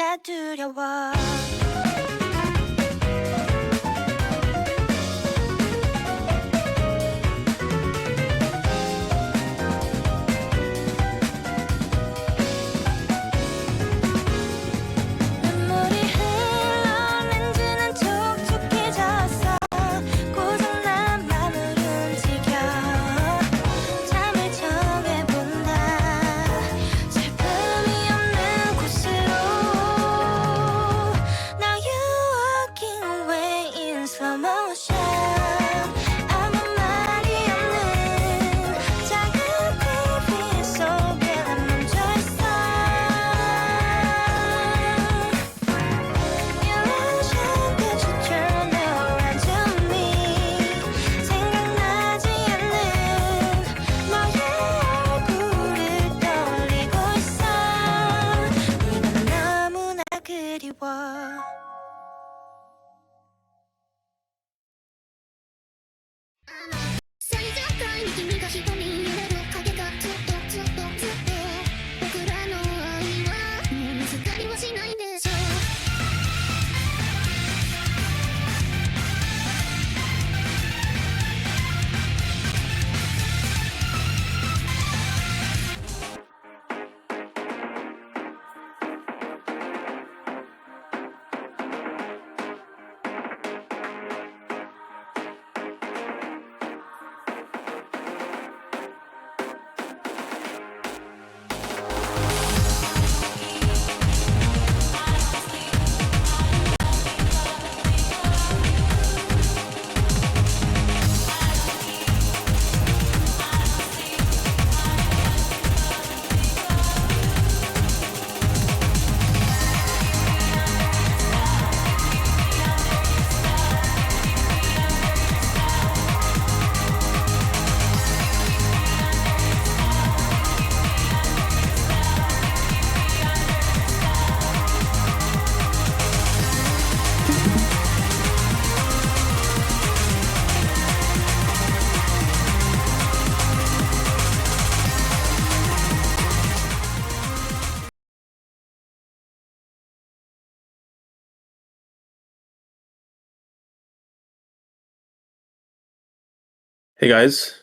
내가 두려워. Hey guys.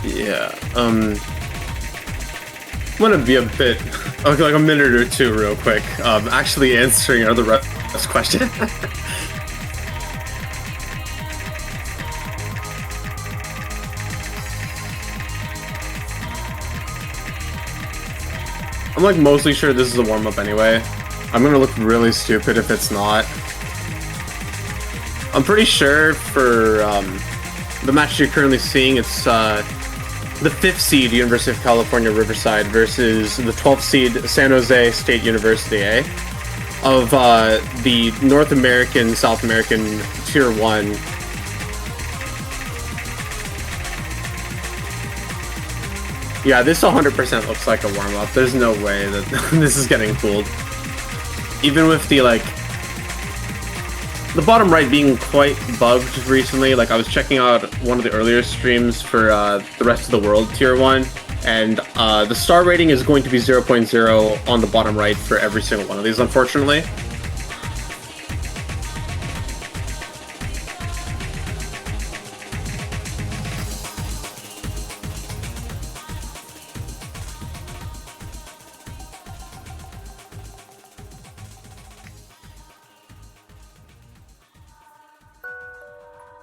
Yeah, I'm gonna be a bit, like a minute or two real quick, actually answering another rest question. I'm like mostly sure this is a warm-up anyway. I'm gonna look really stupid if it's not. I'm pretty sure for the match you're currently seeing, it's the 5th seed University of California Riverside versus the 12th seed San Jose State University, of the North American, South American Tier 1. Yeah, this 100% looks like a warm-up. There's no way that this is getting fooled. Even with the, like, the bottom right being quite bugged recently. Like, I was checking out one of the earlier streams for the rest of the world Tier 1, And the star rating is going to be 0.0 on the bottom right for every single one of these, unfortunately.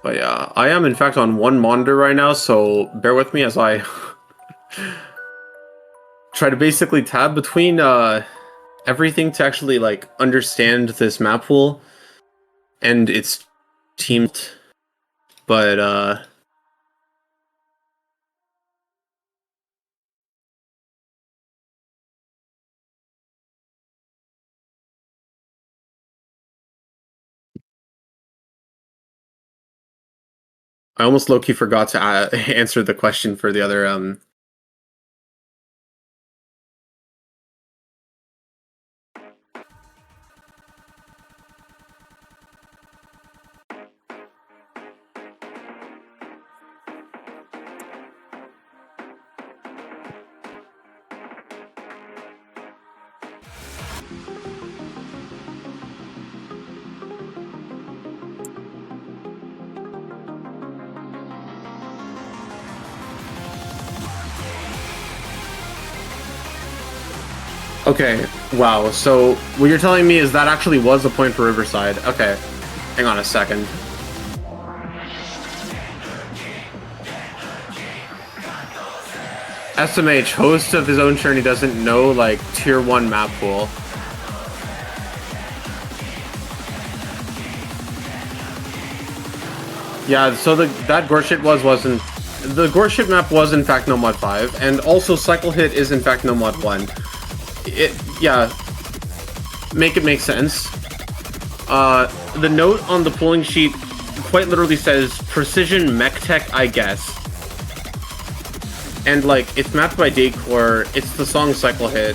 But yeah, I am in fact on one monitor right now, so bear with me as I try to basically tab between everything to actually like understand this map pool and its team. But I almost low-key forgot to answer the question for the other Okay, wow, so what you're telling me is that actually was a point for Riverside. Okay, hang on a second. SMH, host of his own journey, doesn't know, like, tier 1 map pool. Yeah, so that Gorshit wasn't... The Gorshit map was, in fact, No Mod 5, and also Cycle Hit is, in fact, No Mod 1. Yeah, make it make sense. The note on the pooling sheet quite literally says Precision Mech Tech, I guess. And like, it's mapped by Decor, it's the song Cycle Hit.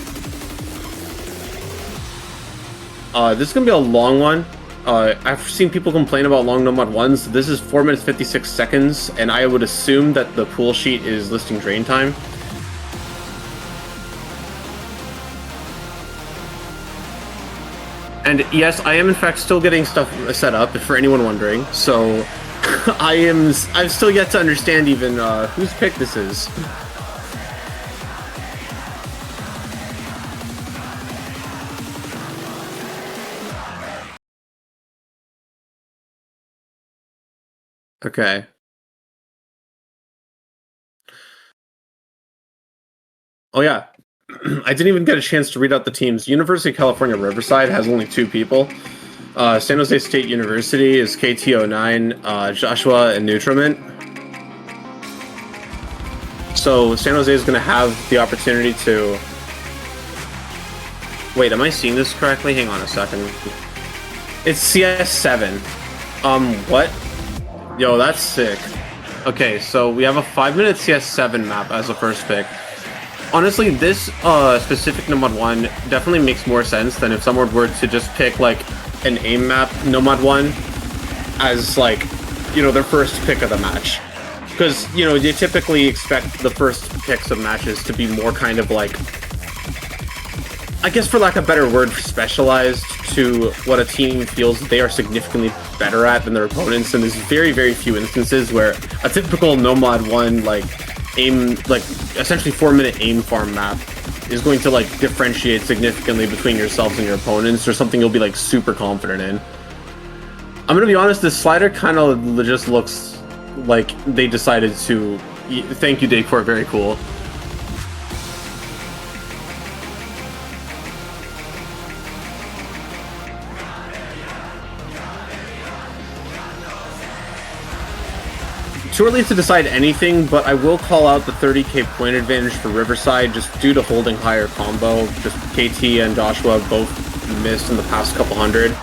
This is gonna be a long one. I've seen people complain about long No Mod 1s. This is 4 minutes 56 seconds, and I would assume that the pool sheet is listing drain time. And yes, I am in fact still getting stuff set up, for anyone wondering. So I've still yet to understand even whose pick this is. Okay. Oh yeah, I didn't even get a chance to read out the teams. University of California, Riverside has only 2 people. San Jose State University is KT09, Joshua, and Nutriment. So San Jose is going to have the opportunity to... Wait, am I seeing this correctly? Hang on a second. It's CS7. What? Yo, that's sick. Okay, so we have a 5-minute CS7 map as a first pick. Honestly, this specific No Mod 1 definitely makes more sense than if someone were to just pick, like, an aim map No Mod 1 as, like, you know, their first pick of the match. Because, you know, you typically expect the first picks of matches to be more kind of, like, I guess for lack of a better word, specialized to what a team feels they are significantly better at than their opponents, and there's very, very few instances where a typical No Mod 1, like, aim, like, essentially 4-minute aim farm map is going to, like, differentiate significantly between yourselves and your opponents, or something you'll be, like, super confident in. I'm gonna be honest, this slider kind of just looks like they decided to... Thank you, Decor, very cool. Too early to decide anything, but I will call out the 30k point advantage for Riverside just due to holding higher combo. Just KT and Joshua both missed in the past couple hundred.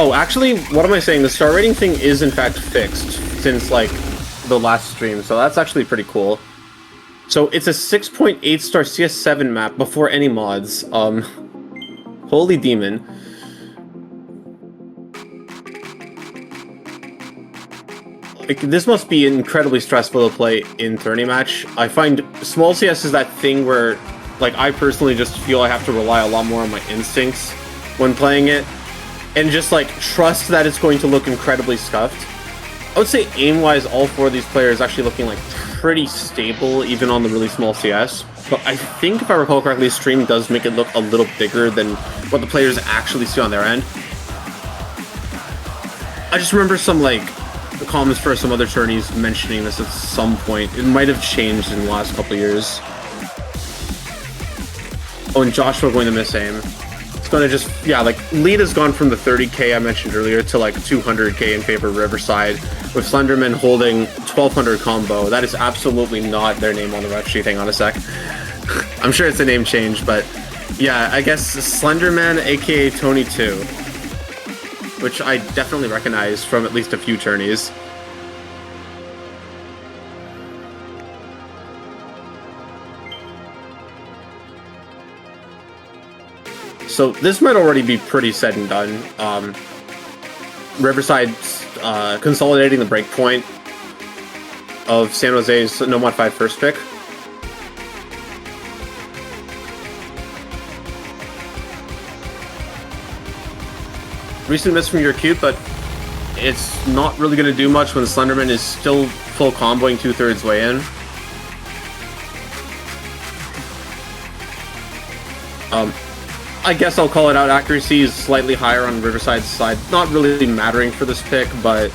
Oh, actually, what am I saying? The star rating thing is in fact fixed, since, like, the last stream, so that's actually pretty cool. So it's a 6.8 star CS7 map before any mods. Holy demon. Like, this must be incredibly stressful to play in tourney match. I find small CS is that thing where, like, I personally just feel I have to rely a lot more on my instincts when playing it, and just, like, trust that it's going to look incredibly scuffed. I would say aim-wise, all four of these players actually looking, like, pretty stable, even on the really small CS. But I think, if I recall correctly, stream does make it look a little bigger than what the players actually see on their end. I just remember some, like, comments for some other tourneys mentioning this at some point. It might have changed in the last couple of years. Oh, and Joshua going to miss aim. It's going to just, yeah, like, lead has gone from the 30k I mentioned earlier to, like, 200k in favor of Riverside, with Slenderman holding 1200 combo. That is absolutely not their name on the ref sheet. Hang on a sec. I'm sure it's a name change, but yeah, I guess Slenderman, aka Tony 2. Which I definitely recognize from at least a few tourneys. So this might already be pretty said and done. Riverside consolidating the breakpoint of San Jose's No Mod 5 first pick. Recent miss from your cute, but it's not really going to do much when Slenderman is still full comboing 2/3 way in. I guess I'll call it out. Accuracy is slightly higher on Riverside's side. Not really mattering for this pick, but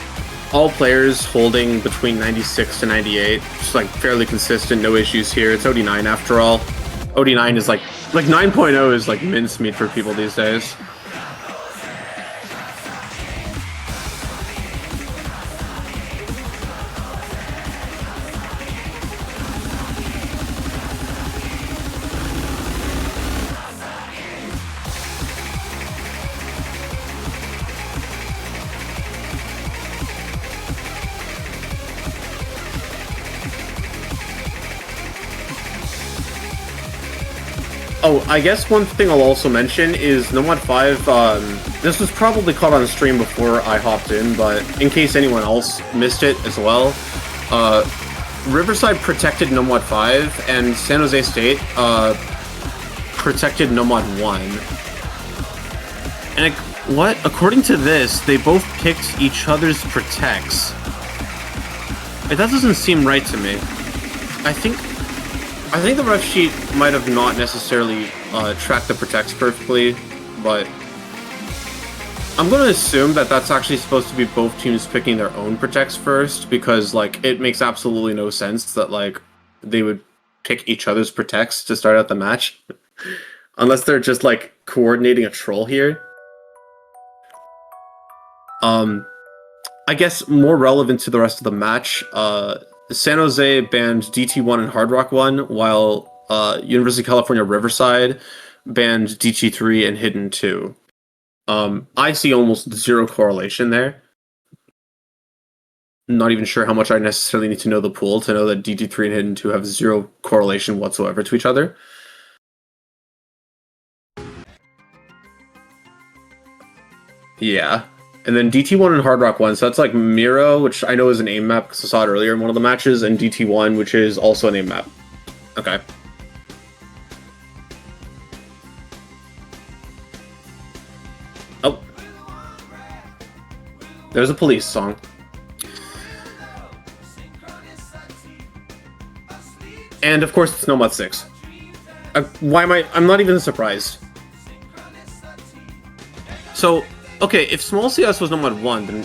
all players holding between 96 to 98. Just like fairly consistent, no issues here. It's OD9 after all. OD9 is like 9.0 is like mincemeat for people these days. Oh, I guess one thing I'll also mention is No Mod 5, this was probably caught on stream before I hopped in, but in case anyone else missed it as well, Riverside protected No Mod 5, and San Jose State protected No Mod 1. And what? According to this, they both picked each other's protects. That doesn't seem right to me. I think the ref sheet might have not necessarily tracked the protects perfectly, but I'm going to assume that that's actually supposed to be both teams picking their own protects first, because, like, it makes absolutely no sense that, like, they would pick each other's protects to start out the match. Unless they're just, like, coordinating a troll here. I guess more relevant to the rest of the match, San Jose banned DT1 and Hard Rock 1, while University of California Riverside banned DT3 and Hidden 2. I see almost zero correlation there. Not even sure how much I necessarily need to know the pool to know that DT3 and Hidden 2 have zero correlation whatsoever to each other. Yeah. And then DT1 and Hard Rock 1, so that's like Miro, which I know is an aim map because I saw it earlier in one of the matches, and DT1, which is also an aim map. Okay. Oh. There's a police song. And of course it's No Mod 6. Why am I'm not even surprised. So, okay, if small CS was No Mod 1, then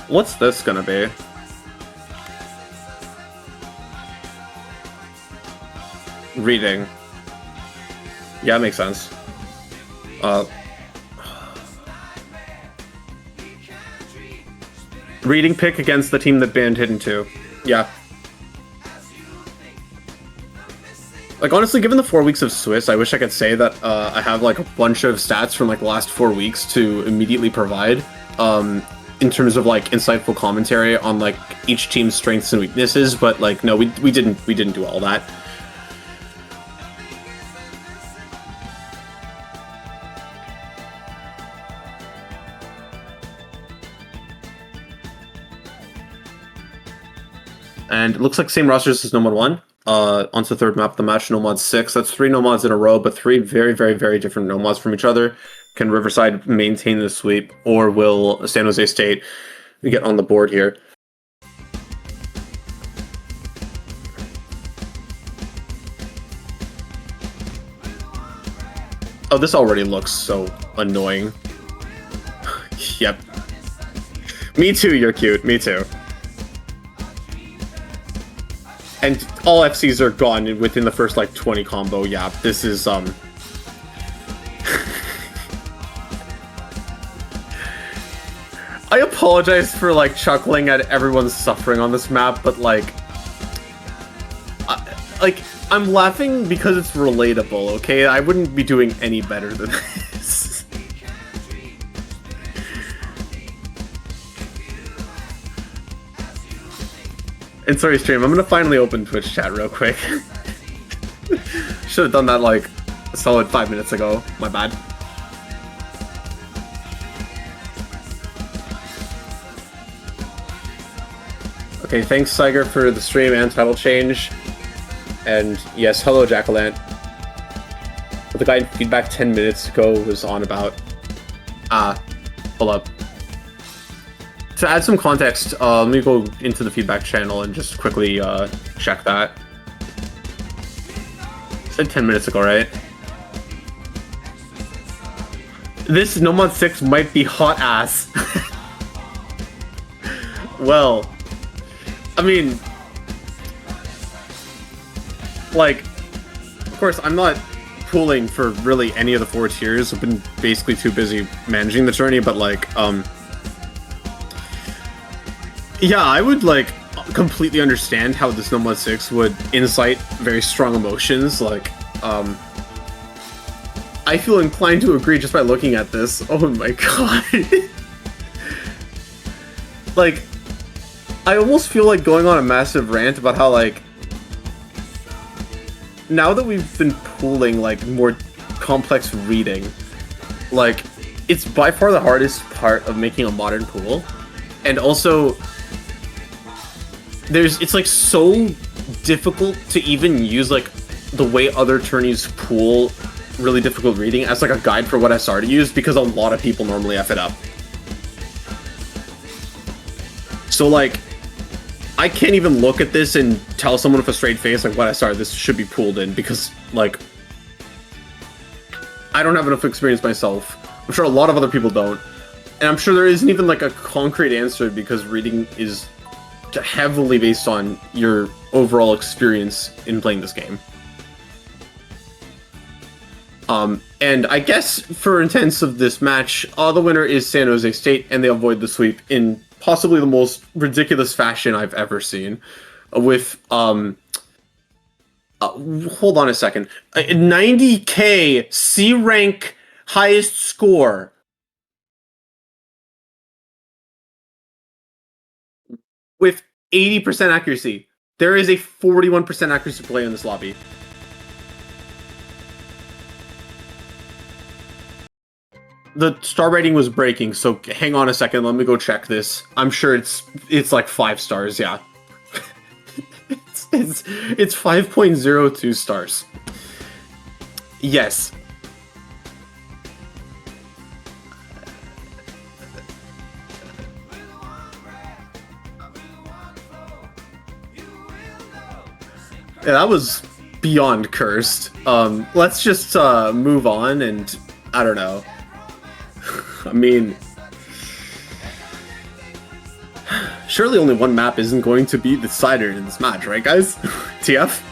what's this gonna be? Reading. Yeah, makes sense. Reading pick against the team that banned Hidden 2. Yeah. Like, honestly, given the 4 weeks of Swiss, I wish I could say that I have, like, a bunch of stats from, like, the last 4 weeks to immediately provide. in terms of like insightful commentary on like each team's strengths and weaknesses, but like no, we didn't do all that. And it looks like same rosters as No Mod 1. Onto the third map of the match, No Mod 6. That's 3 No Mods in a row, but 3 very, very, very different No Mods from each other. Can Riverside maintain the sweep, or will San Jose State get on the board here? Oh, this already looks so annoying. Yep. Me too, you're cute. Me too. And all FCs are gone within the first, like, 20 combo. Yeah, this is, I apologize for, like, chuckling at everyone's suffering on this map, but, like... I'm laughing because it's relatable, okay? I wouldn't be doing any better than this. And sorry, stream, I'm gonna finally open Twitch chat real quick. Should have done that like a solid 5 minutes ago. My bad. Okay, thanks Siger for the stream and title change. And yes, hello Jackalant. What the guy in feedback 10 minutes ago was on about. Hold up. To add some context, let me go into the feedback channel and just quickly check that. I said 10 minutes ago, right? This No Mod 6 might be hot ass. Well, I mean, like, of course, I'm not pooling for really any of the 4 tiers. I've been basically too busy managing the tourney, but like, yeah, I would, like, completely understand how this No Mod 6 would incite very strong emotions, like, I feel inclined to agree just by looking at this. Oh my god. Like, I almost feel like going on a massive rant about how, like, now that we've been pooling, like, more complex reading, like, it's by far the hardest part of making a modern pool, and also... it's like so difficult to even use like the way other tourneys pool really difficult reading as like a guide for what SR to use, because a lot of people normally F it up. So like, I can't even look at this and tell someone with a straight face like what SR this should be pooled in, because like, I don't have enough experience myself. I'm sure a lot of other people don't. And I'm sure there isn't even like a concrete answer, because reading is heavily based on your overall experience in playing this game. And I guess for intents of this match, the winner is San Jose State, and they avoid the sweep in possibly the most ridiculous fashion I've ever seen. With, hold on a second, 90k C rank highest score. With 80% accuracy. There is a 41% accuracy play in this lobby. The star rating was breaking, so hang on a second, let me go check this. I'm sure it's like 5 stars, yeah. it's 5.02 stars. Yes. Yeah, that was beyond cursed. Let's just move on, and I don't know. I mean, surely only one map isn't going to be the decider in this match, right, guys? TF?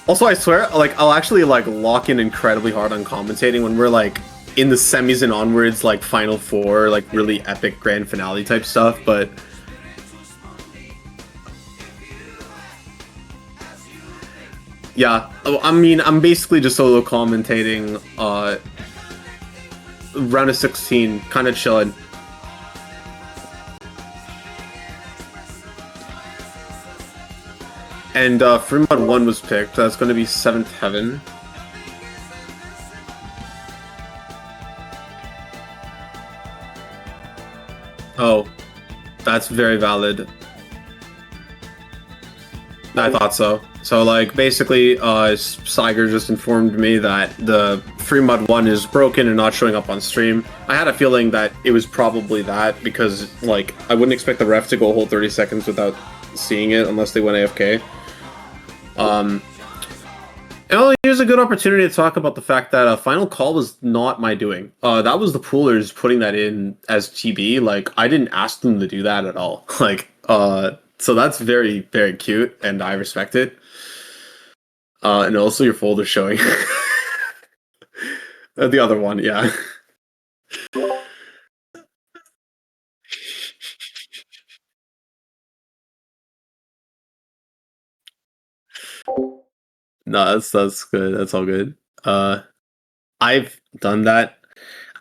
Also, I swear, like, I'll actually, like, lock in incredibly hard on commentating when we're, like, in the semis and onwards, like, Final Four, like, really epic grand finale type stuff, but... yeah, I mean, I'm basically just solo commentating, round of 16, kind of chilling. And Free Mod 1 was picked. That's going to be 7th Heaven. Oh, that's very valid. I thought so. So, like, basically, Saiger just informed me that the Free Mod 1 is broken and not showing up on stream. I had a feeling that it was probably that, because, like, I wouldn't expect the ref to go a whole 30 seconds without seeing it unless they went AFK. And here's a good opportunity to talk about the fact that Final Call was not my doing. That was the poolers putting that in as TB. Like, I didn't ask them to do that at all. Like, so that's very, very cute, and I respect it. And also your folder showing. The other one, yeah. No, that's good. That's all good. I've done that.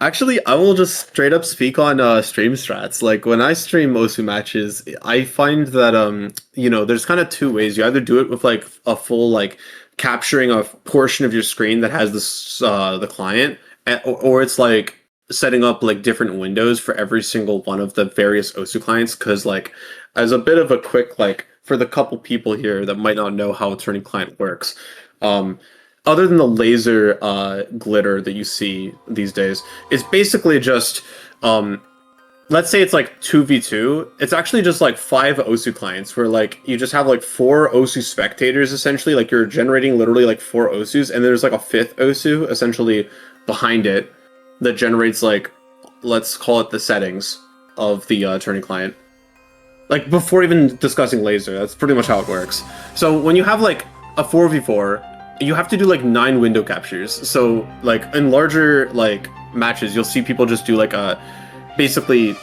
Actually, I will just straight up speak on stream strats. Like, when I stream Osu matches, I find that you know, there's kind of two ways. You either do it with like a full like capturing a portion of your screen that has this the client, or it's like setting up like different windows for every single one of the various Osu clients. Because like, as a bit of a quick like for the couple people here that might not know how a turning client works, other than the laser glitter that you see these days, it's basically just, let's say it's like 2v2. It's actually just like 5 Osu clients where like you just have like 4 Osu spectators essentially. Like you're generating literally like 4 Osus, and there's like a 5th Osu essentially behind it that generates like, let's call it the settings of the turning client. Like before even discussing laser, that's pretty much how it works. So when you have like a 4v4, you have to do like 9 window captures. So like in larger like matches, you'll see people just do like a basically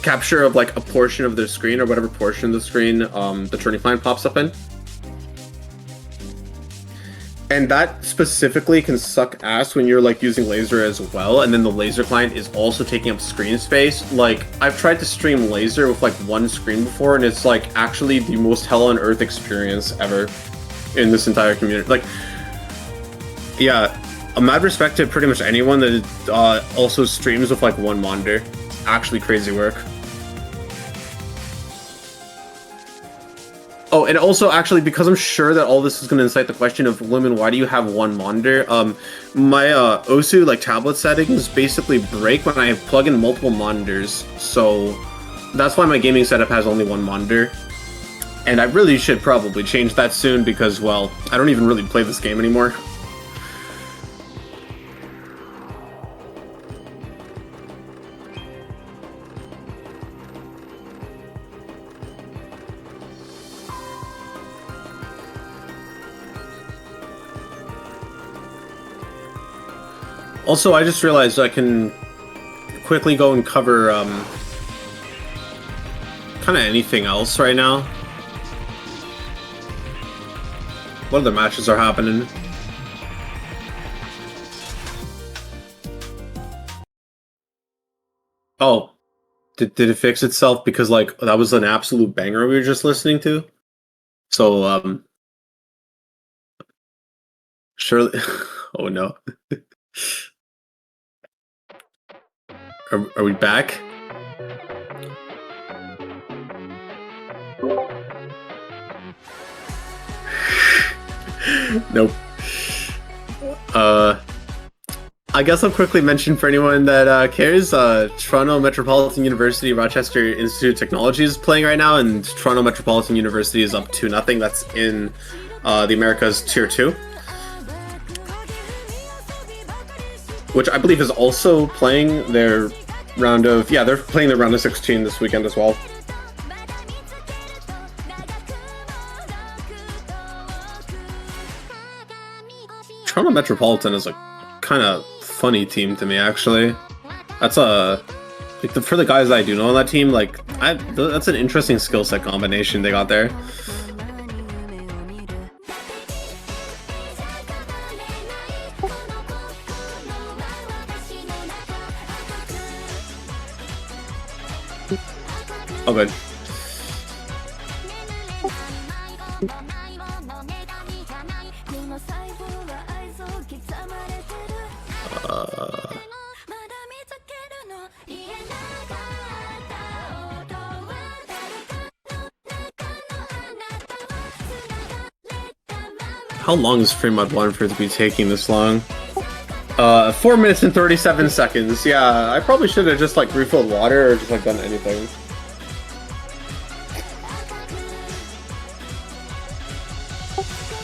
capture of like a portion of their screen or whatever portion of the screen the turning client pops up in. And that specifically can suck ass when you're like using laser as well, and then the laser client is also taking up screen space. Like, I've tried to stream laser with like 1 screen before, and it's like actually the most hell on earth experience ever in this entire community. Like, yeah, a mad respect to pretty much anyone that also streams with like 1 monitor. It's actually crazy work. Oh, and also, actually, because I'm sure that all this is going to incite the question of, Lumen, why do you have 1 monitor? My Osu, like, tablet settings basically break when I plug in multiple monitors, so that's why my gaming setup has only 1 monitor. And I really should probably change that soon because, well, I don't even really play this game anymore. Also, I just realized I can quickly go and cover kind of anything else right now. What other matches are happening? Oh, did it fix itself? Because like that was an absolute banger we were just listening to. So surely. Oh no. Are we back? Nope. I guess I'll quickly mention for anyone that cares, Toronto Metropolitan University Rochester Institute of Technology is playing right now, and Toronto Metropolitan University is up 2-0. That's in the Americas Tier 2. Which I believe is also playing their round of... Yeah, they're playing their round of 16 this weekend as well. Toronto Metropolitan is a kind of funny team to me, actually. That's a... Like, for the guys I do know on that team, like, that's an interesting skill set combination they got there. Oh, good. Uh, how long is Fremont one for it to be taking this long? 4 minutes and 37 seconds. Yeah, I probably should have just like refilled water or just like done anything.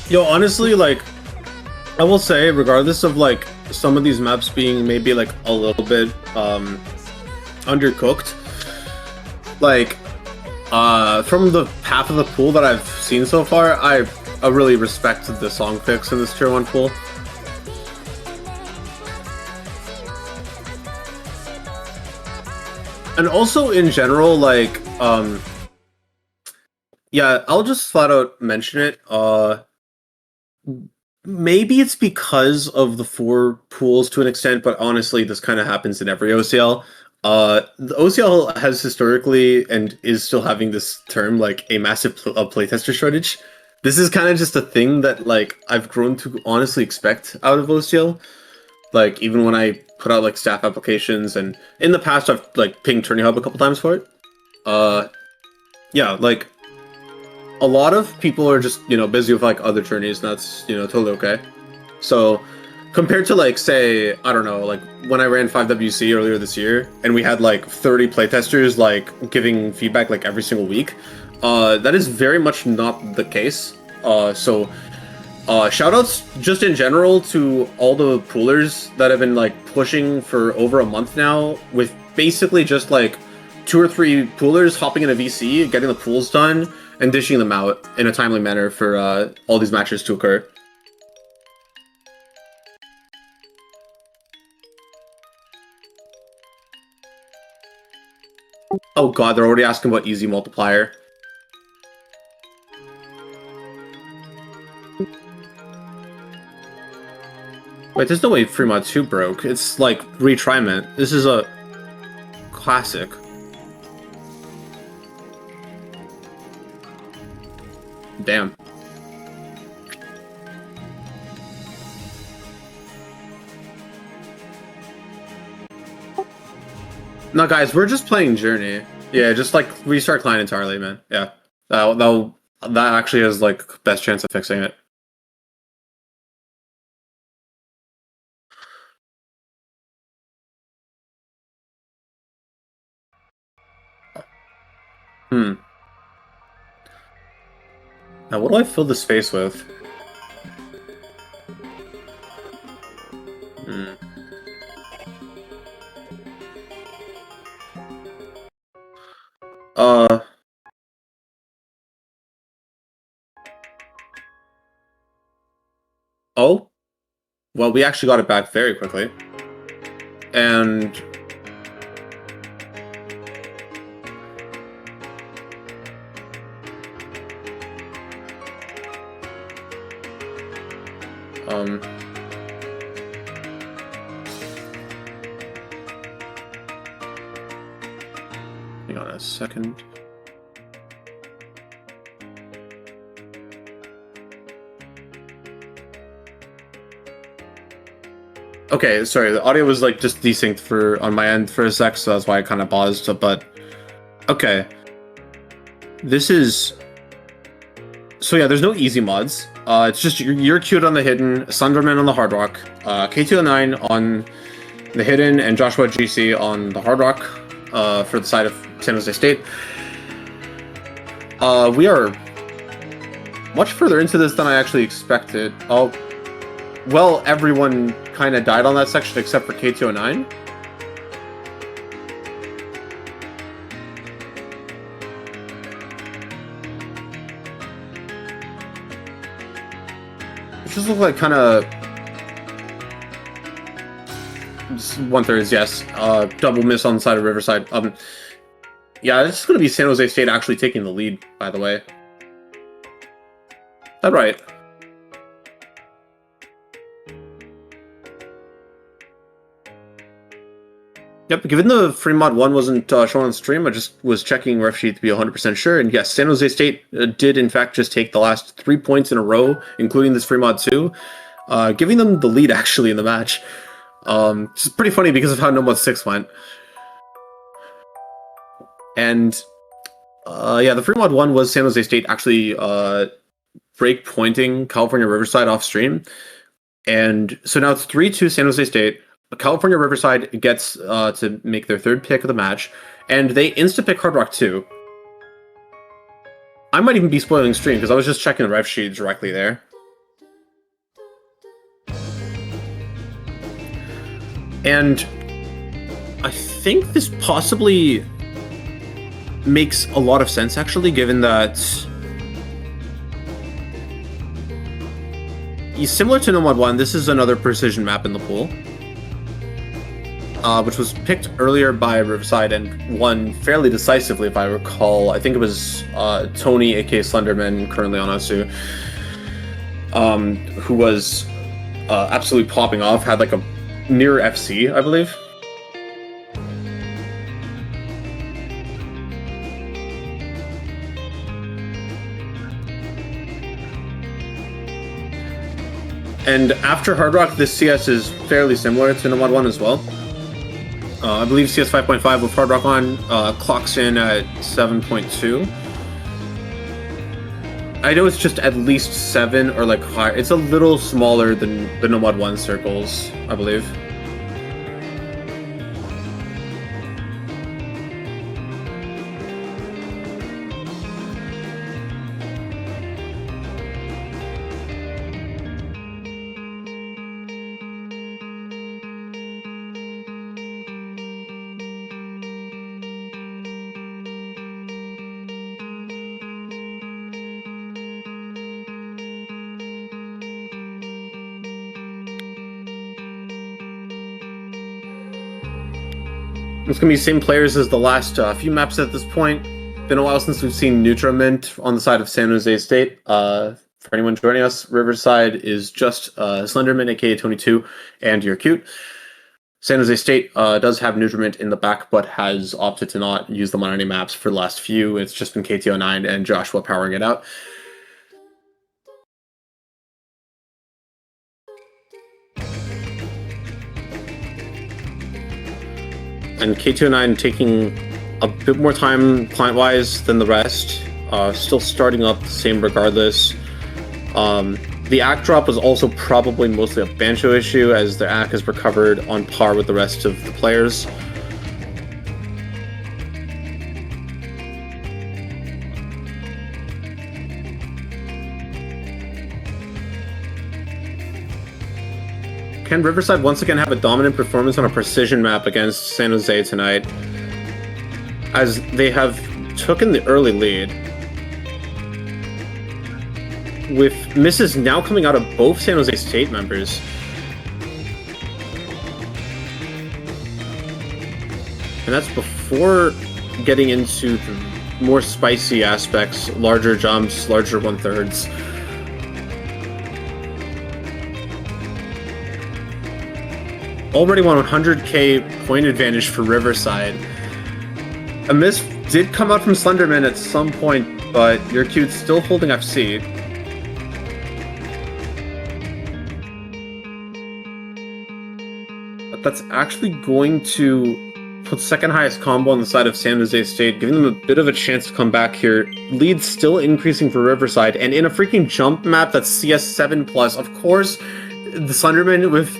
Yo, honestly, like, I will say, regardless of like some of these maps being maybe like a little bit undercooked, like from the half of the pool that I've seen so far, I really respect the song picks in this tier 1 pool. And also in general, like, yeah, I'll just flat out mention it. Maybe it's because of the 4 pools to an extent, but honestly, this kind of happens in every OCL. The OCL has historically and is still having this term like a massive playtester shortage. This is kind of just a thing that like I've grown to honestly expect out of OCL. Like even when I put out like staff applications, and in the past I've like pinged Tourney Hub a couple times for it. Yeah, like a lot of people are just, you know, busy with like other tourneys, and that's, you know, totally okay. So compared to like say, I don't know, like when I ran 5WC earlier this year and we had like 30 playtesters like giving feedback like every single week, that is very much not the case. So shoutouts just in general to all the poolers that have been like pushing for over a month now with basically just like 2 or 3 poolers hopping in a VC, getting the pools done, and dishing them out in a timely manner for all these matches to occur. Oh god, they're already asking about easy multiplier. Wait, there's no way Fremont 2 broke. It's like retrimment. This is a classic. Damn. No, guys, we're just playing Journey. Yeah, just like restart client entirely, man. Yeah, that actually has like best chance of fixing it. Hmm. Now, what do I fill the space with? Hmm. Uh. Oh. Well, we actually got it back very quickly. And um. Hang on a second. Okay, sorry, the audio was like just desynced for on my end for a sec, so that's why I kind of paused. But okay, this is so yeah. There's no easy mods. It's just you're queued on the hidden, Sunderman on the hard rock, K209 on the hidden, and Joshua GC on the hard rock. For the side of San Jose State. We are much further into this than I actually expected. Oh, well, everyone kind of died on that section except for K209. Which just look like kind of 1/3 is yes. Double miss on the side of Riverside. Yeah, this is going to be San Jose State actually taking the lead, by the way. That right. Yep, given the free mod 1 wasn't shown on stream, I just was checking ref sheet to be 100% sure, and yes, San Jose State did in fact just take the last 3 points in a row, including this free mod 2, giving them the lead actually in the match. It's pretty funny because of how No Mod 6 went. And yeah, the free mod 1 was San Jose State actually break pointing California Riverside off stream. And so now it's 3-2 San Jose State. California Riverside gets to make their third pick of the match, and they insta-pick Hard Rock 2. I might even be spoiling stream, because I was just checking the ref sheet directly there. And I think this possibly makes a lot of sense, actually, given that similar to No Mod 1, this is another precision map in the pool, which was picked earlier by Riverside and won fairly decisively, if I recall. I think it was Tony, aka Slenderman, currently on Asu, who was absolutely popping off, had like a near FC, I believe. And after Hard Rock, this CS is fairly similar to No Mod 1 as well. I believe CS 5.5 with Hard Rock on clocks in at 7.2. I know it's just at least 7 or like higher. It's a little smaller than the No Mod 1 circles, I believe. It's going to be the same players as the last few maps at this point. Been a while since we've seen Nutramint on the side of San Jose State. For anyone joining us, Riverside is just Slenderman, aka Tony2, and You're Cute. San Jose State does have Nutramint in the back, but has opted to not use them on any maps for the last few. It's just been KTO9 and Joshua powering it out. And K29 taking a bit more time client-wise than the rest. Still starting up the same regardless. The ACK drop was also probably mostly a Bancho issue, as the ACK is recovered on par with the rest of the players. Can Riverside once again have a dominant performance on a precision map against San Jose tonight, as they have taken the early lead, with misses now coming out of both San Jose State members? And that's before getting into the more spicy aspects, larger jumps, larger 1/3s. Already won 100k point advantage for Riverside. A miss did come out from Slenderman at some point, but You're Cute still holding FC. But that's actually going to put second highest combo on the side of San Jose State, giving them a bit of a chance to come back here. Lead still increasing for Riverside, and in a freaking jump map that's CS 7+, of course, the Slenderman with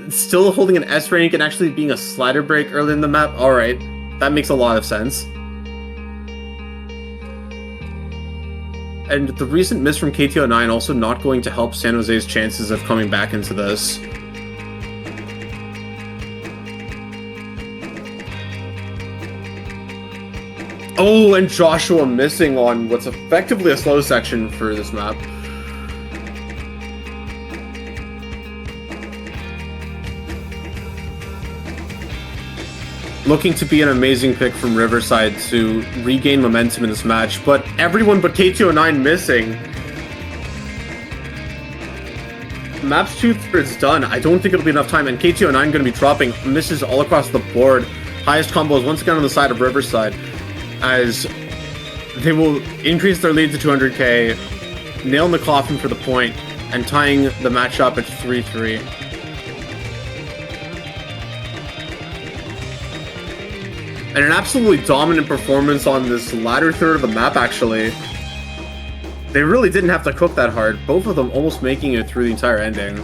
still holding an S rank and actually being a slider break early in the map. Alright, that makes a lot of sense. And the recent miss from KTO9 also not going to help San Jose's chances of coming back into this. Oh, and Joshua missing on what's effectively a slow section for this map. Looking to be an amazing pick from Riverside to regain momentum in this match, but everyone but K209 missing. Map's 2/3 done. I don't think it'll be enough time, and K209 going to be dropping misses all across the board. Highest combos once again on the side of Riverside, as they will increase their lead to 200k, nailing the coffin for the point, and tying the match up at 3-3. And an absolutely dominant performance on this latter third of the map, actually. They really didn't have to cook that hard, both of them almost making it through the entire ending.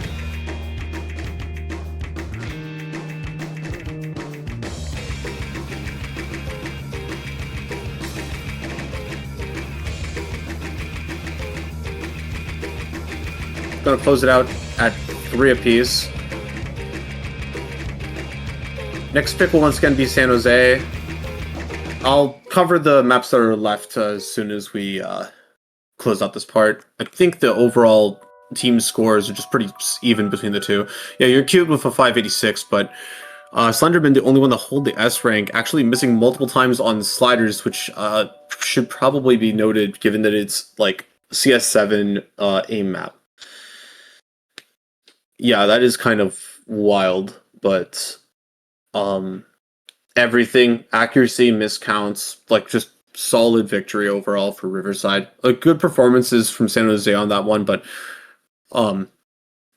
Gonna close it out at 3 apiece. Next pick will once again be San Jose. I'll cover the maps that are left as soon as we close out this part. I think the overall team scores are just pretty even between the two. Yeah, you're cute with a 586, but Slenderman, the only one to hold the S rank, actually missing multiple times on sliders, which should probably be noted given that it's like CS7 aim map. Yeah, that is kind of wild, but everything, accuracy, miscounts, like just solid victory overall for Riverside. Like good performances from San Jose on that one, but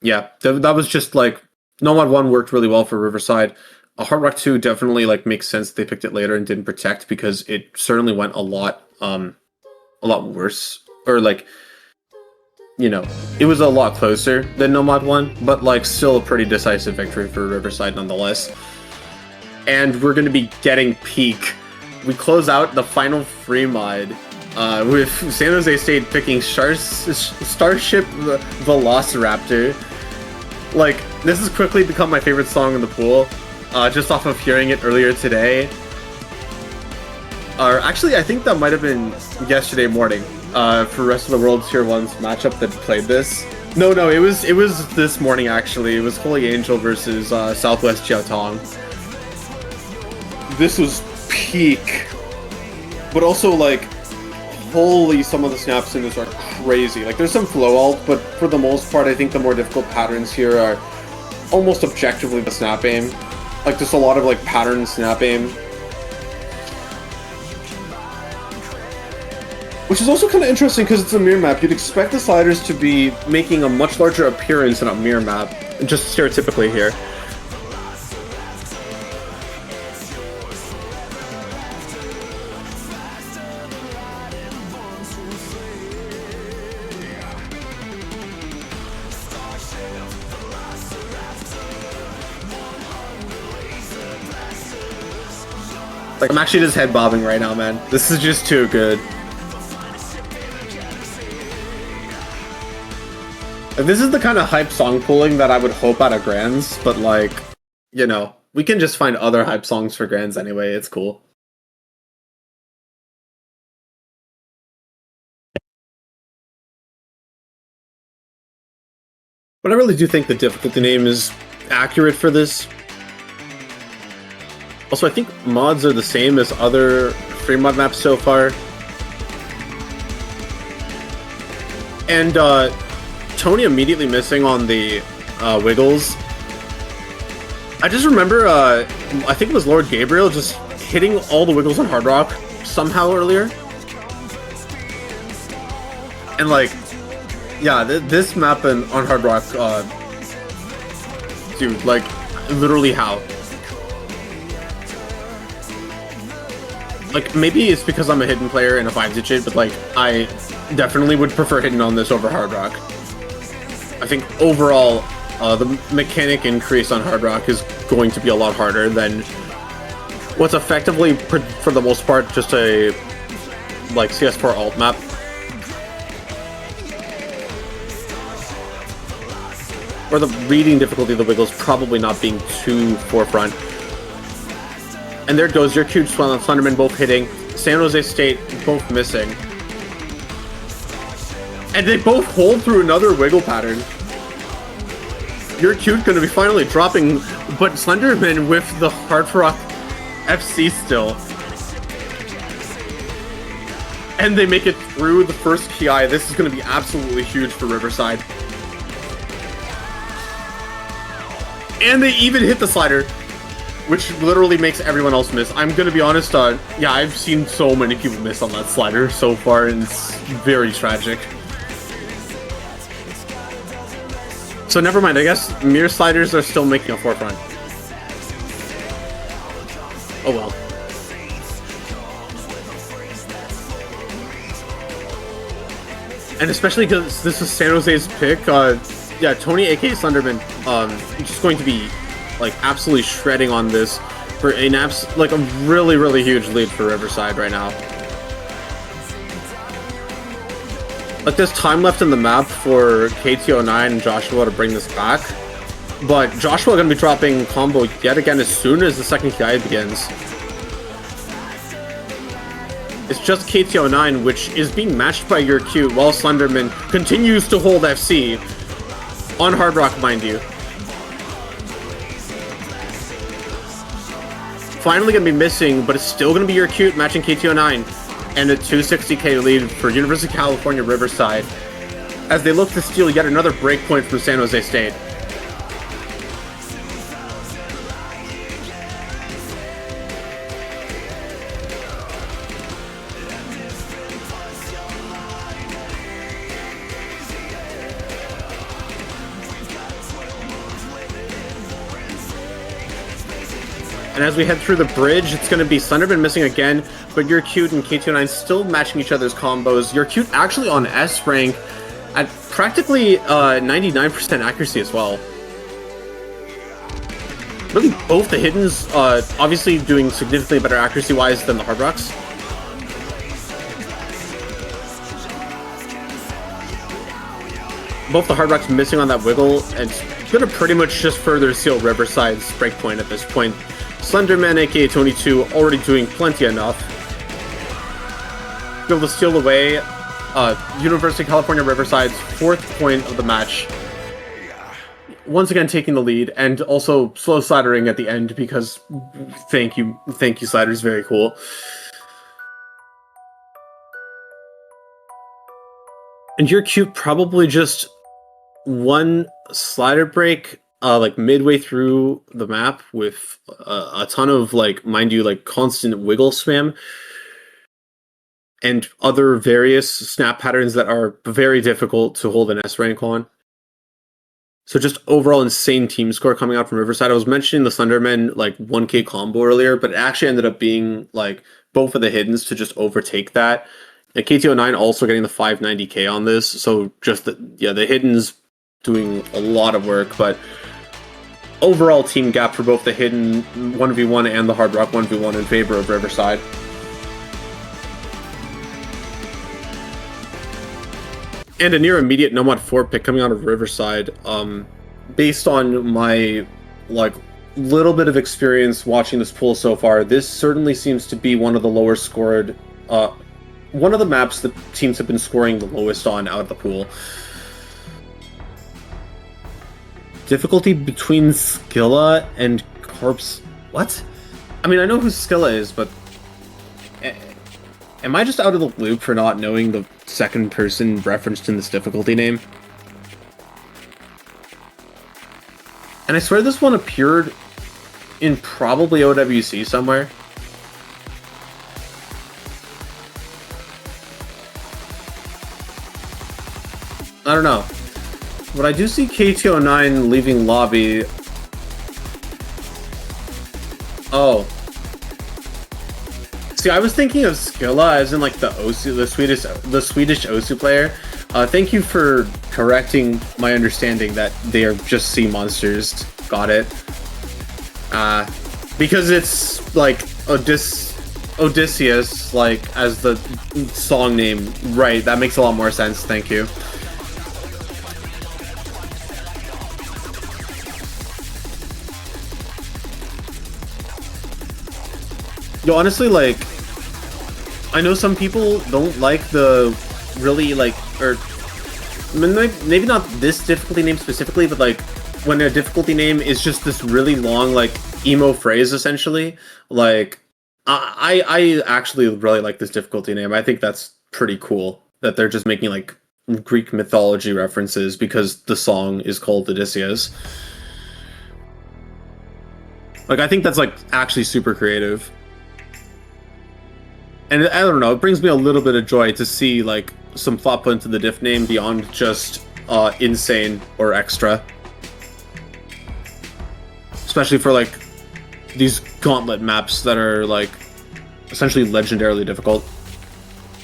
yeah, that was just like Nomad 1 worked really well for Riverside. Hard Rock 2 definitely like makes sense they picked it later and didn't protect, because it certainly went a lot worse, or like, you know, it was a lot closer than Nomad 1, but like still a pretty decisive victory for Riverside nonetheless. And we're going to be getting peak. We close out the final free mod with San Jose State picking Starship Velociraptor. Like, this has quickly become my favorite song in the pool, just off of hearing it earlier today. Or actually, I think that might have been yesterday morning for Rest of the World Tier 1's matchup that played this. No, it was this morning actually. It was Holy Angel versus Southwest Jiaotong. This was peak, but also like, holy, some of the snaps in this are crazy. Like, there's some flow alt, but for the most part, I think the more difficult patterns here are almost objectively the snap aim. Like, there's a lot of like pattern snap aim, which is also kind of interesting because it's a mirror map. You'd expect the sliders to be making a much larger appearance in a mirror map, just stereotypically here. Like, I'm actually just head bobbing right now, man. This is just too good. This is the kind of hype song pulling that I would hope out of Grands, but like, you know, we can just find other hype songs for Grands anyway. It's cool. But I really do think the difficulty name is accurate for this. Also, I think mods are the same as other free mod maps so far. And Tony immediately missing on the wiggles. I just remember, I think it was Lord Gabriel just hitting all the wiggles on Hard Rock somehow earlier. And like, yeah, this map on Hard Rock, dude, like, literally how? Like, maybe it's because I'm a hidden player and a 5-digit, but like, I definitely would prefer hidden on this over Hard Rock. I think overall, the mechanic increase on Hard Rock is going to be a lot harder than what's effectively, for the most part, just a like CS4 alt map. Or the reading difficulty of the wiggles probably not being too forefront. And there it goes, your cute Swell and Slenderman both hitting, San Jose State both missing. And they both hold through another wiggle pattern. You're cute gonna be finally dropping, but Slenderman with the Hard Rock FC still. And they make it through the first KI. This is gonna be absolutely huge for Riverside. And they even hit the slider. which literally makes everyone else miss. I'm gonna be honest, yeah, I've seen so many people miss on that slider so far, and it's very tragic. So never mind, I guess mirror sliders are still making a forefront. Oh well. And especially because this is San Jose's pick, yeah, Tony aka Slenderman, just going to be like absolutely shredding on this for a really huge lead for Riverside right now. Like, there's time left in the map for KTO9 and Joshua to bring this back, but Joshua gonna be dropping combo yet again as soon as the second KI begins. It's just KTO9, which is being matched by your Cute, while Slenderman continues to hold FC on Hard Rock, mind you. Finally gonna be missing, but it's still gonna be your Cute matching KTO9, and a 260k lead for University of California Riverside as they look to steal yet another breakpoint from San Jose State. And as we head through the bridge, it's going to be Slenderman missing again, but Your Cute and KTO9 still matching each other's combos. Your Cute actually on S rank at practically 99% accuracy as well. Really, both the Hiddens obviously doing significantly better accuracy-wise than the Hard Rocks. Both the Hard Rocks missing on that wiggle, and it's going to pretty much just further seal Riverside's breakpoint at this point. Slenderman, aka Tony 2, already doing plenty enough. Be able to steal away University of California Riverside's 4th point of the match. Once again taking the lead, and also slow slidering at the end because thank you sliders, very cool. And Your Cute probably just one slider break like midway through the map with a ton of, like, mind you, like constant wiggle spam and other various snap patterns that are very difficult to hold an S rank on. So just overall insane team score coming out from Riverside. I was mentioning the Slenderman like 1k combo earlier, but it actually ended up being like both of the Hiddens to just overtake that. And KTO9 also getting the 590k on this. So just the Hiddens doing a lot of work, but overall team gap for both the Hidden 1v1 and the Hard Rock 1v1 in favor of Riverside. And a near immediate No Mod 4 pick coming out of Riverside. Based on my like little bit of experience watching this pool so far, this certainly seems to be one of the lower scored, one of the maps that teams have been scoring the lowest on out of the pool. Difficulty between Skilla and Corpse. What? I mean, I know who Skilla is, but am I just out of the loop for not knowing the second person referenced in this difficulty name? And I swear this one appeared in probably OWC somewhere. I don't know. But I do see KTO9 leaving lobby. Oh. See, I was thinking of Skilla as in like the Osu, the Swedish Osu player. Thank you for correcting my understanding that they are just sea monsters. Got it. Because it's like Odysseus, like as the song name, right? That makes a lot more sense. Thank you. Yo, honestly, like, I know some people don't like the really, like, or maybe not this difficulty name specifically, but like when a difficulty name is just this really long, like, emo phrase, essentially. Like, I actually really like this difficulty name. I think that's pretty cool that they're just making, like, Greek mythology references because the song is called Odysseus. Like, I think that's, like, actually super creative. And I don't know, it brings me a little bit of joy to see, like, some thought put into the diff name beyond just insane or extra. Especially for, like, these gauntlet maps that are, like, essentially legendarily difficult.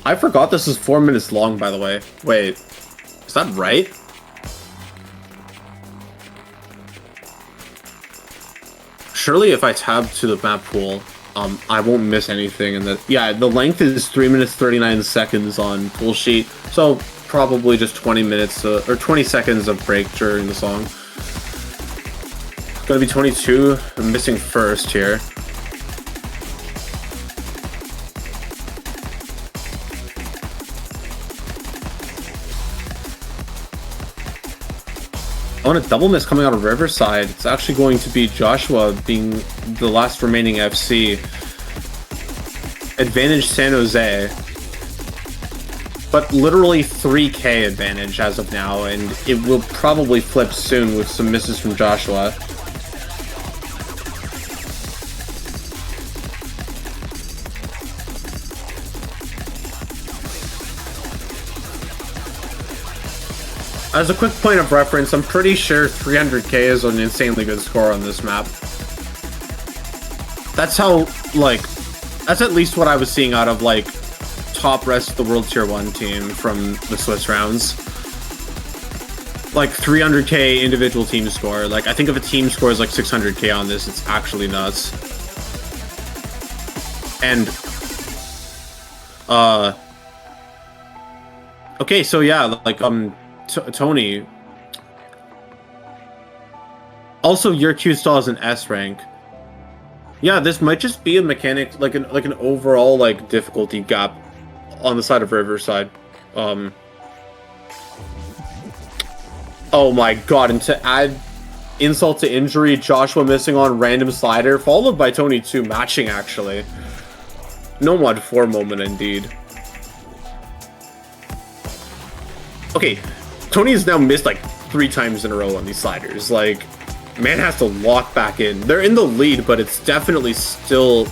I forgot this is 4 minutes long, by the way. Wait, is that right? Surely if I tab to the map pool, I won't miss anything. And yeah, the length is 3 minutes 39 seconds on pool sheet, so probably just 20 minutes or 20 seconds of break during the song. It's gonna be 22. I'm missing first here. On a double miss coming out of Riverside, it's actually going to be Joshua being the last remaining FC. Advantage San Jose. But literally 3k advantage as of now, and it will probably flip soon with some misses from Joshua. As a quick point of reference, I'm pretty sure 300k is an insanely good score on this map. That's how, like, that's at least what I was seeing out of, like, top rest of the World Tier 1 team from the Swiss rounds. Like, 300k individual team score. Like, I think if a team scores, like, 600k on this, it's actually nuts. And, okay, so yeah, like, Tony. Also, your Q still has an S rank. Yeah, this might just be a mechanic, like an overall, like, difficulty gap on the side of Riverside. Oh my god, and to add insult to injury, Joshua missing on random slider, followed by Tony 2 matching, actually. No mod 4 moment, indeed. Okay, Tony has now missed, like, 3 times in a row on these sliders. Like, man has to lock back in. They're in the lead, but it's definitely still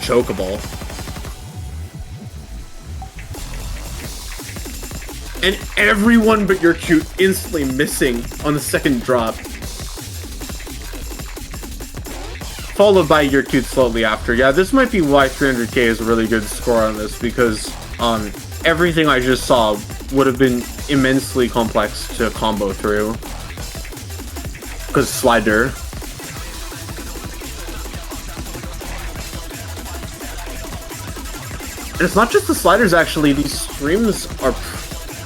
chokeable. And everyone but your cute instantly missing on the second drop. Followed by your cute slowly after. Yeah, this might be why 300k is a really good score on this, because everything I just saw would have been immensely complex to combo through. Because slider. And it's not just the sliders, actually. These streams are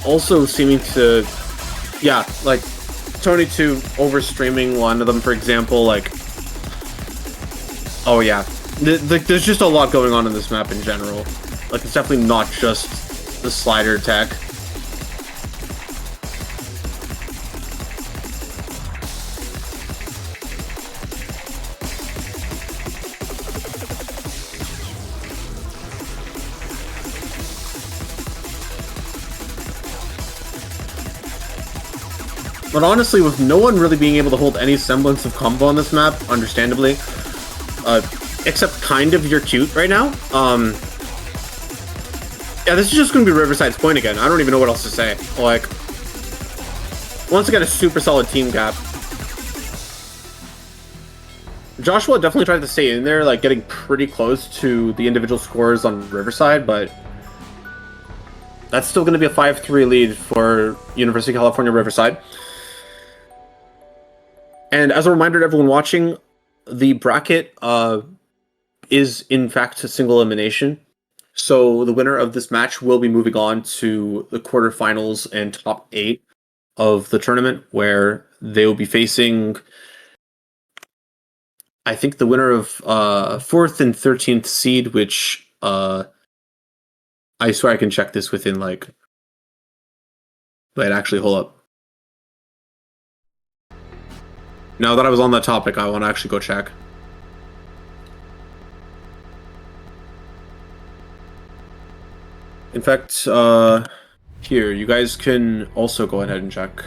also seeming to, yeah, like Tony 2 over streaming one of them, for example. Like, oh yeah, there's just a lot going on in this map in general. Like, it's definitely not just the slider tech. But honestly, with no one really being able to hold any semblance of combo on this map, understandably, except kind of your cute right now, yeah, this is just going to be Riverside's point again. I don't even know what else to say. Like, once again, a super solid team gap. Joshua definitely tried to stay in there, like, getting pretty close to the individual scores on Riverside, but that's still going to be a 5-3 lead for University of California Riverside. And as a reminder to everyone watching, the bracket is in fact a single elimination. So the winner of this match will be moving on to the quarterfinals and top 8 of the tournament, where they will be facing, I think, the winner of 4th and 13th seed, which I swear I can check this within, like, wait, actually, hold up. Now that I was on that topic, I want to actually go check. In fact, here, you guys can also go ahead and check.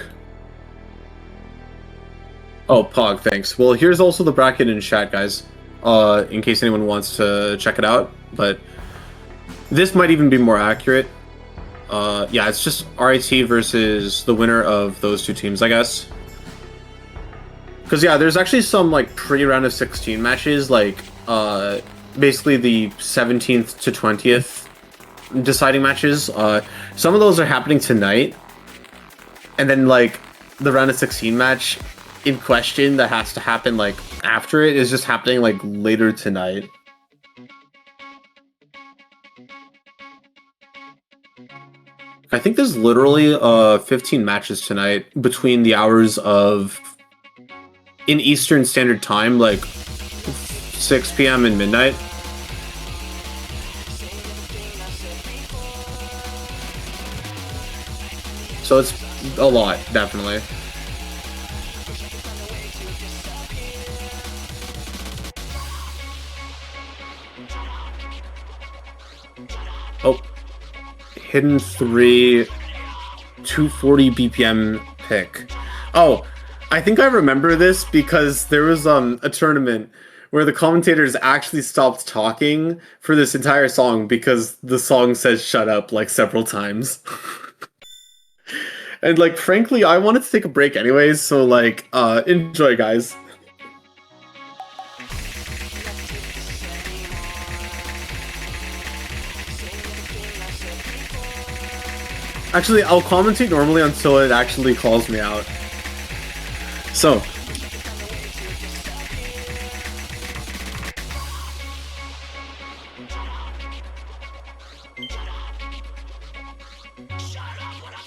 Oh, Pog, thanks. Well, here's also the bracket in chat, guys. in case anyone wants to check it out. But this might even be more accurate. Yeah, it's just RIT versus the winner of those two teams, I guess. Because, yeah, there's actually some, like, pre-round of 16 matches, like, basically the 17th to 20th deciding matches. Some of those are happening tonight. And then, like, the round of 16 match in question that has to happen, like, after it is just happening, like, later tonight. I think there's literally 15 matches tonight between the hours of in Eastern Standard Time, like 6 p.m. and midnight. So it's a lot, definitely. Oh, hidden 3, 240 BPM pick. Oh, I think I remember this because there was a tournament where the commentators actually stopped talking for this entire song because the song says shut up like several times. And like frankly, I wanted to take a break anyways, so like enjoy guys. Actually, I'll commentate normally until it actually calls me out. So,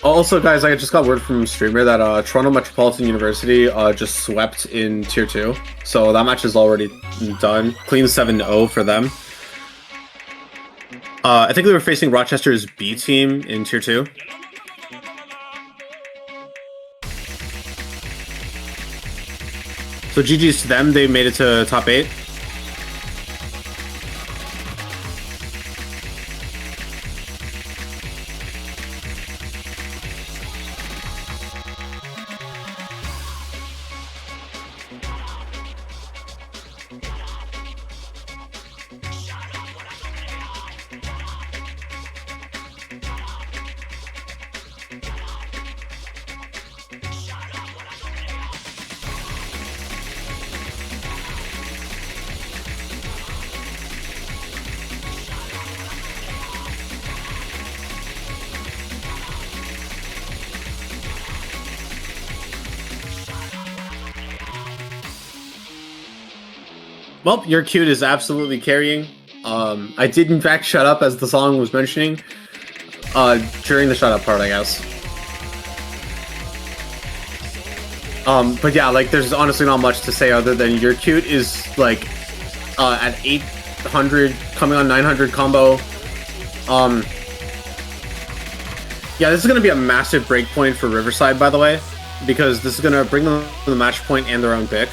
also, guys, I just got word from streamer that Toronto Metropolitan University just swept in Tier 2. So that match is already done. Clean 7-0 for them. I think they were facing Rochester's B team in Tier 2. So GG's to them, they made it to top 8. Well, your cute is absolutely carrying. I did in fact shut up as the song was mentioning. During the shut up part, I guess. But yeah, like there's honestly not much to say other than your cute is like at 800 coming on 900 combo. Yeah, this is gonna be a massive breakpoint for Riverside, by the way, because this is gonna bring them to the match point and their own pick.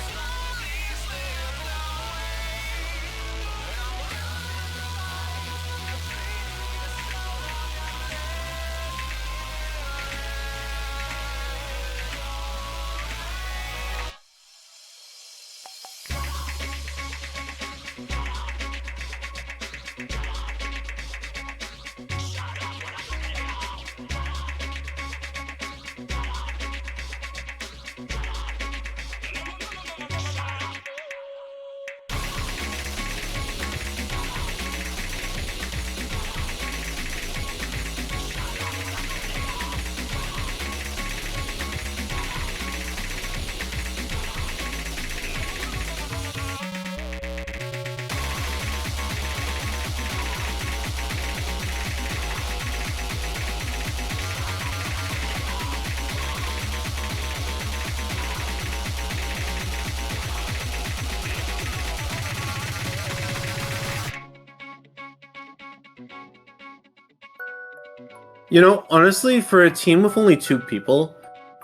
You know, honestly, for a team with only 2 people,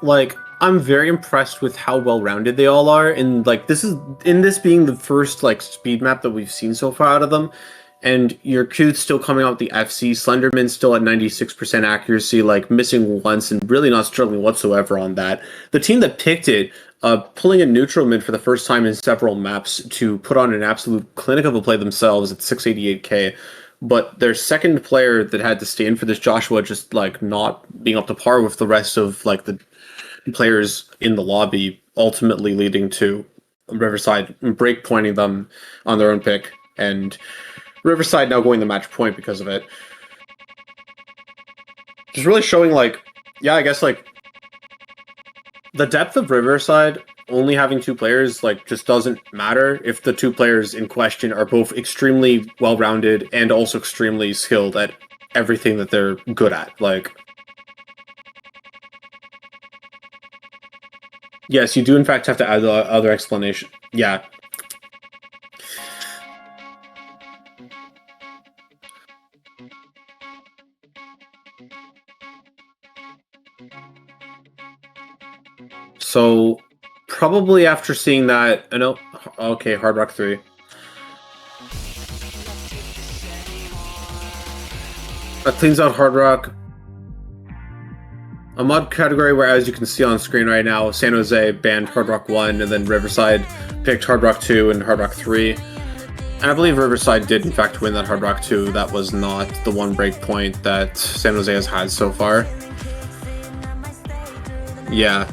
like, I'm very impressed with how well-rounded they all are, and, like, this being the first, like, speed map that we've seen so far out of them, And your Q's still coming out with the FC. Slenderman still at 96% accuracy, like missing once and really not struggling whatsoever on that. The team that picked it, pulling a neutral mid for the first time in several maps to put on an absolute clinic of a play themselves at 688k. But their second player that had to stay in for this, Joshua, just like not being up to par with the rest of like the players in the lobby, ultimately leading to Riverside breakpointing them on their own pick, and Riverside now going the match point because of it. Just really showing, like, yeah, I guess, like, the depth of Riverside only having two players, like, just doesn't matter if the two players in question are both extremely well-rounded and also extremely skilled at everything that they're good at. Like, yes, you do in fact have to add the other explanation. Yeah. So, probably after seeing that, I know. Okay, Hard Rock 3. That cleans out Hard Rock. A mod category where, as you can see on screen right now, San Jose banned Hard Rock 1, and then Riverside picked Hard Rock 2 and Hard Rock 3. And I believe Riverside did, in fact, win that Hard Rock 2. That was not the one breakpoint that San Jose has had so far. Yeah.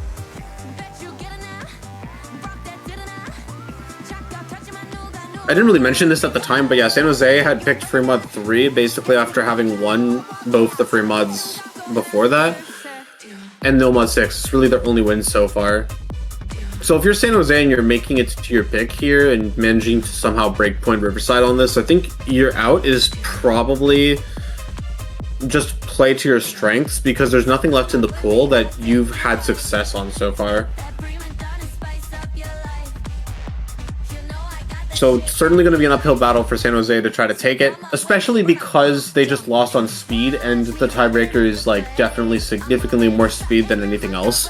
I didn't really mention this at the time, but yeah, San Jose had picked Free Mod 3 basically after having won both the Free Mods before that. And No Mod 6. It's really their only win so far. So if you're San Jose and you're making it to your pick here and managing to somehow breakpoint Riverside on this, I think your out is probably just play to your strengths, because there's nothing left in the pool that you've had success on so far. So certainly going to be an uphill battle for San Jose to try to take it, especially because they just lost on speed, and the tiebreaker is like definitely significantly more speed than anything else.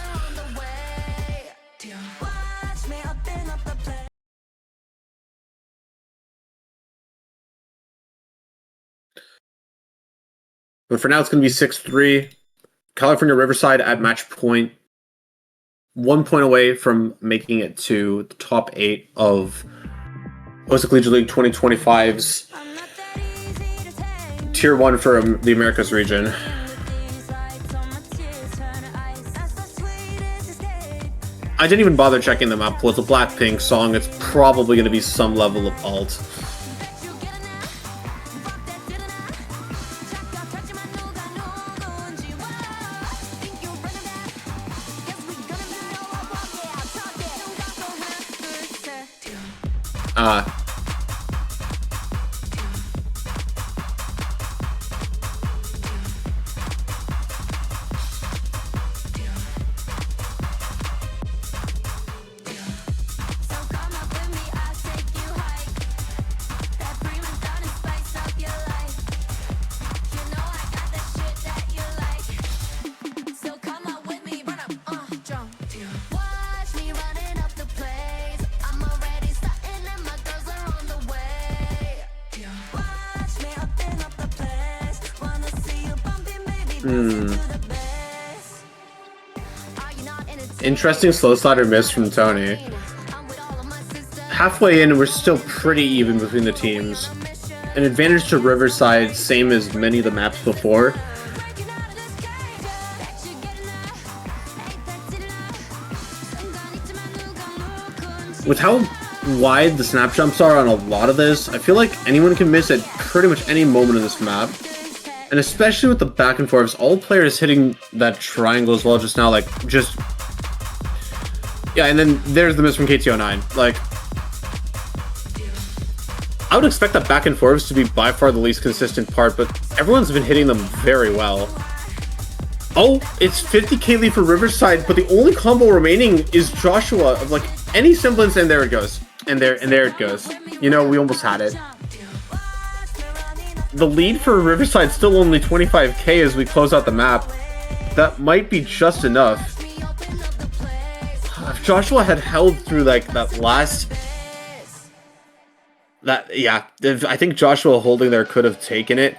But for now, it's going to be 6-3. California Riverside at match point, 1 point away from making it to the top 8 of OSA Collegiate League 2025's Tier 1 for the Americas region. I didn't even bother checking the map pool. It's a Blackpink song. It's probably going to be some level of alt. Interesting slow slider miss from Tony. Halfway in, we're still pretty even between the teams. An advantage to Riverside, same as many of the maps before. With how wide the snap jumps are on a lot of this, I feel like anyone can miss at pretty much any moment of this map. And especially with the back and forths, all players hitting that triangle as well just now, like, just... Yeah, and then there's the miss from KTO9. Like, I would expect that back and forths to be by far the least consistent part, but everyone's been hitting them very well. Oh, it's 50k lead for Riverside, but the only combo remaining is Joshua of, like, any semblance, and there it goes. And there it goes. You know, we almost had it. The lead for Riverside still only 25k as we close out the map. That might be just enough. If Joshua had held through like that last Yeah, I think Joshua Holding there could have taken it,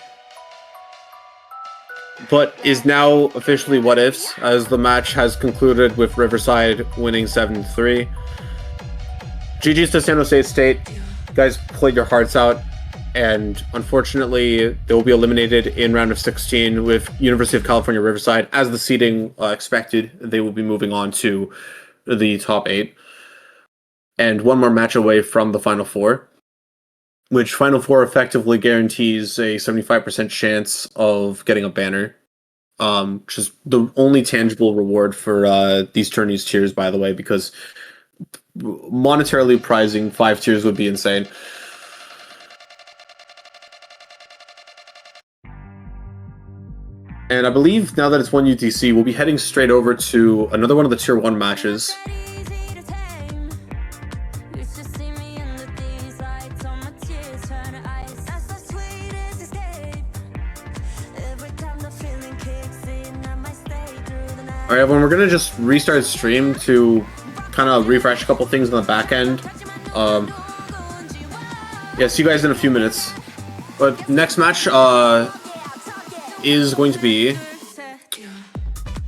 but is now officially what ifs, as the match has concluded with Riverside winning 7-3. GG's to San Jose State. You guys played your hearts out, and unfortunately, they will be eliminated in round of 16 with University of California Riverside. As the seeding expected, they will be moving on to the top 8, and one more match away from the Final Four, which Final Four effectively guarantees a 75% chance of getting a banner, which is the only tangible reward for these tourneys tiers, by the way, because monetarily prizing 5 tiers would be insane. And I believe now that it's 1 UTC, we'll be heading straight over to another one of the Tier 1 matches. Alright, everyone, we're going to just restart stream to kind of refresh a couple things on the back end. Yeah, see you guys in a few minutes. But next match is going to be... I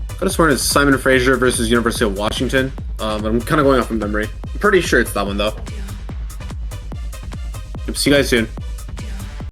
could have sworn it's Simon Fraser versus University of Washington. I'm kind of going off from memory. I'm pretty sure it's that one, though. See you guys soon.